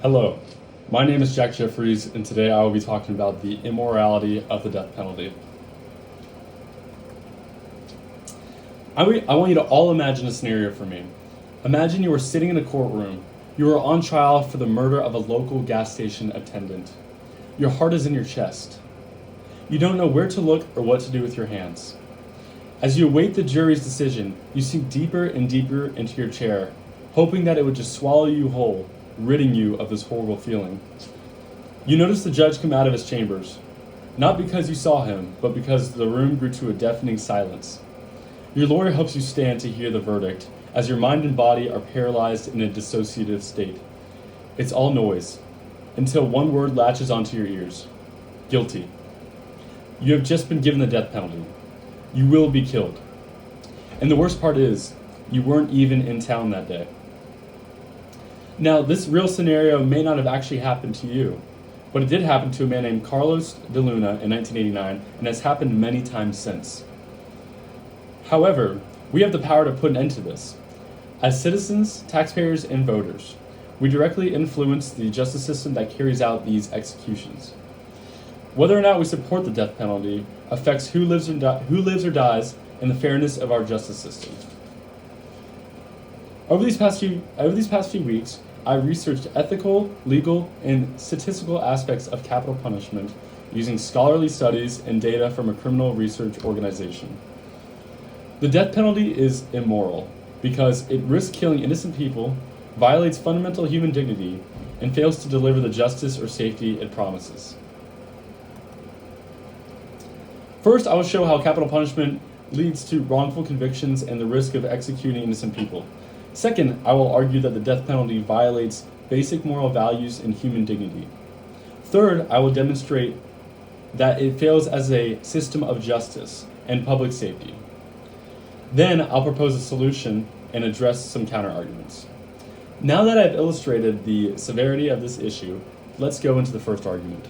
Hello, my name is Jack Jeffries, and today I will be talking about the immorality of the death penalty. I want you to all imagine a scenario for me. Imagine you are sitting in a courtroom. You are on trial for the murder of a local gas station attendant. Your heart is in your chest. You don't know where to look or what to do with your hands. As you await the jury's decision, you sink deeper and deeper into your chair, hoping that it would just swallow you whole, ridding you of this horrible feeling. You notice the judge come out of his chambers, not because you saw him, but because the room grew to a deafening silence. Your lawyer helps you stand to hear the verdict, as your mind and body are paralyzed in a dissociative state. It's all noise, until one word latches onto your ears: guilty. You have just been given the death penalty. You will be killed. And the worst part is, you weren't even in town that day. Now, this real scenario may not have actually happened to you, but it did happen to a man named Carlos de Luna in 1989, and has happened many times since. However, we have the power to put an end to this. As citizens, taxpayers, and voters, we directly influence the justice system that carries out these executions. Whether or not we support the death penalty affects who lives or dies and the fairness of our justice system. Over these past few weeks, I researched ethical, legal, and statistical aspects of capital punishment using scholarly studies and data from a criminal research organization. The death penalty is immoral because it risks killing innocent people, violates fundamental human dignity, and fails to deliver the justice or safety it promises. First, I will show how capital punishment leads to wrongful convictions and the risk of executing innocent people. Second, I will argue that the death penalty violates basic moral values and human dignity. Third, I will demonstrate that it fails as a system of justice and public safety. Then, I'll propose a solution and address some counter-arguments. Now that I've illustrated the severity of this issue, let's go into the first argument.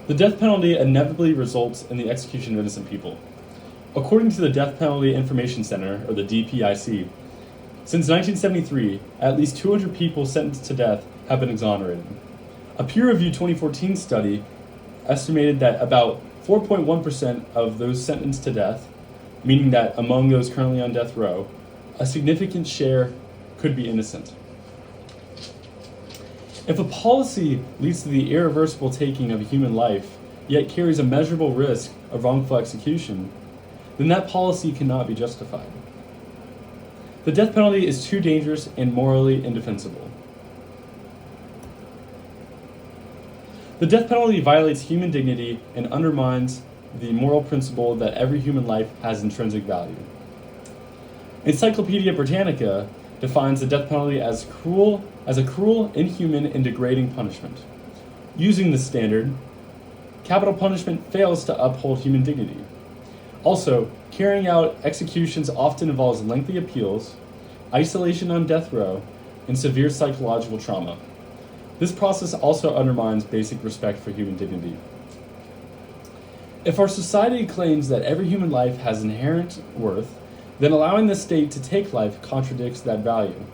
The death penalty inevitably results in the execution of innocent people. According to the Death Penalty Information Center, or the DPIC, since 1973, at least 200 people sentenced to death have been exonerated. A peer-reviewed 2014 study estimated that about 4.1% of those sentenced to death, meaning that among those currently on death row, a significant share could be innocent. If a policy leads to the irreversible taking of a human life, yet carries a measurable risk of wrongful execution, then that policy cannot be justified. The death penalty is too dangerous and morally indefensible. The death penalty violates human dignity and undermines the moral principle that every human life has intrinsic value. Encyclopedia Britannica defines the death penalty as a cruel, inhuman, and degrading punishment. Using this standard, capital punishment fails to uphold human dignity. Also, carrying out executions often involves lengthy appeals, isolation on death row, and severe psychological trauma. This process also undermines basic respect for human dignity. If our society claims that every human life has inherent worth, then allowing the state to take life contradicts that value.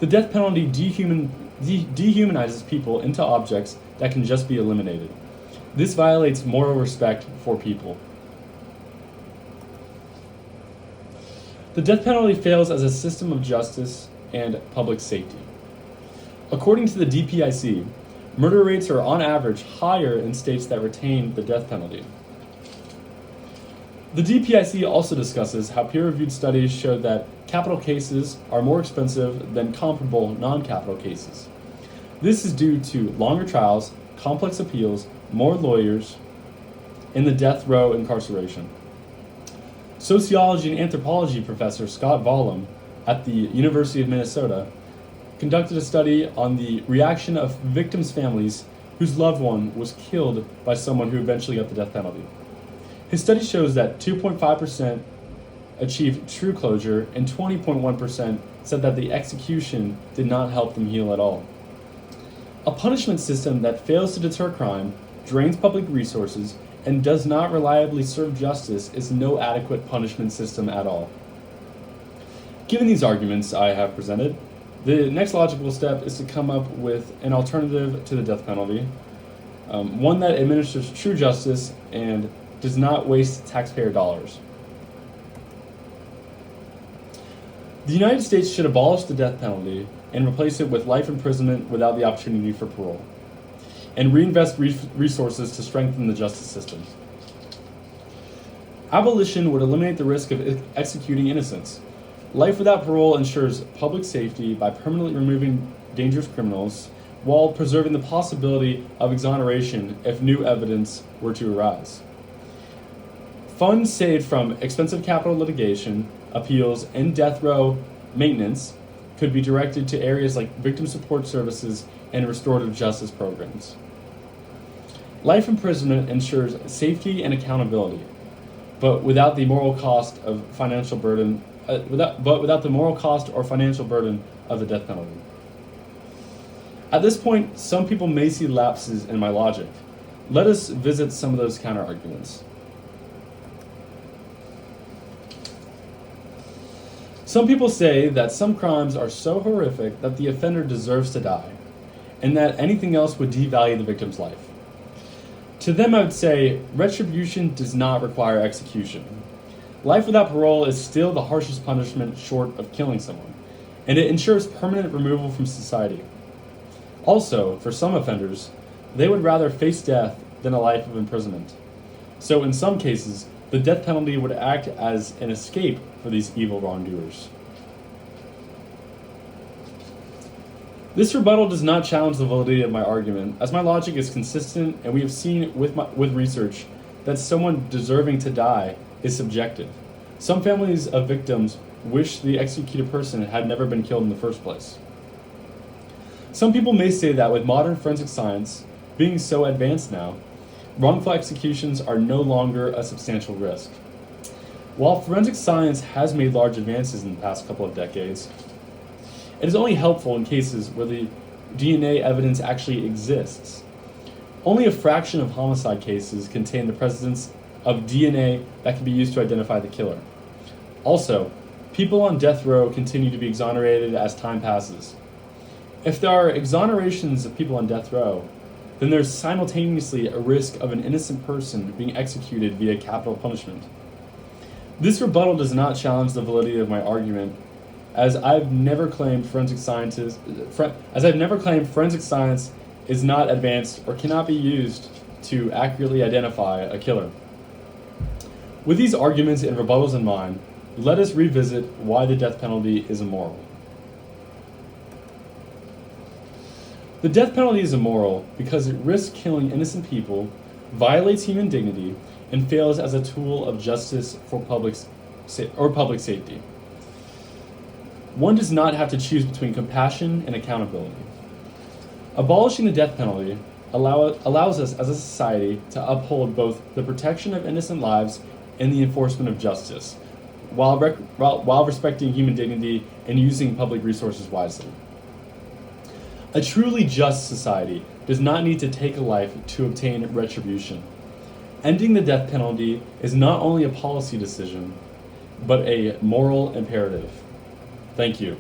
The death penalty dehumanizes people into objects that can just be eliminated. This violates moral respect for people. The death penalty fails as a system of justice and public safety. According to the DPIC, murder rates are on average higher in states that retain the death penalty. The DPIC also discusses how peer-reviewed studies show that capital cases are more expensive than comparable non-capital cases. This is due to longer trials, complex appeals, more lawyers, and the death row incarceration. Sociology and anthropology professor Scott Vollum at the University of Minnesota conducted a study on the reaction of victims' families whose loved one was killed by someone who eventually got the death penalty. His study shows that 2.5% achieved true closure and 20.1% said that the execution did not help them heal at all. A punishment system that fails to deter crime, drains public resources, and does not reliably serve justice is no adequate punishment system at all. Given these arguments I have presented, the next logical step is to come up with an alternative to the death penalty, one that administers true justice and does not waste taxpayer dollars. The United States should abolish the death penalty and replace it with life imprisonment without the opportunity for parole, and reinvest resources to strengthen the justice system. Abolition would eliminate the risk of executing innocents. Life without parole ensures public safety by permanently removing dangerous criminals while preserving the possibility of exoneration if new evidence were to arise. Funds saved from expensive capital litigation, appeals, and death row maintenance could be directed to areas like victim support services and restorative justice programs. Life imprisonment ensures safety and accountability, but without the moral cost or financial burden of the death penalty. At this point, some people may see lapses in my logic. Let us visit some of those counterarguments. Some people say that some crimes are so horrific that the offender deserves to die, and that anything else would devalue the victim's life. To them, I would say, retribution does not require execution. Life without parole is still the harshest punishment short of killing someone, and it ensures permanent removal from society. Also, for some offenders, they would rather face death than a life of imprisonment. So in some cases, the death penalty would act as an escape for these evil wrongdoers. This rebuttal does not challenge the validity of my argument, as my logic is consistent, and we have seen with research that someone deserving to die is subjective. Some families of victims wish the executed person had never been killed in the first place. Some people may say that with modern forensic science being so advanced now, wrongful executions are no longer a substantial risk. While forensic science has made large advances in the past couple of decades, it is only helpful in cases where the DNA evidence actually exists. Only a fraction of homicide cases contain the presence of DNA that can be used to identify the killer. Also, people on death row continue to be exonerated as time passes. If there are exonerations of people on death row, then there's simultaneously a risk of an innocent person being executed via capital punishment. This rebuttal does not challenge the validity of my argument, as I've never claimed forensic science is not advanced or cannot be used to accurately identify a killer. With these arguments and rebuttals in mind, let us revisit why the death penalty is immoral. The death penalty is immoral because it risks killing innocent people, violates human dignity, and fails as a tool of justice for public safety. One does not have to choose between compassion and accountability. Abolishing the death penalty allows us as a society to uphold both the protection of innocent lives and the enforcement of justice, while respecting human dignity and using public resources wisely. A truly just society does not need to take a life to obtain retribution. Ending the death penalty is not only a policy decision, but a moral imperative. Thank you.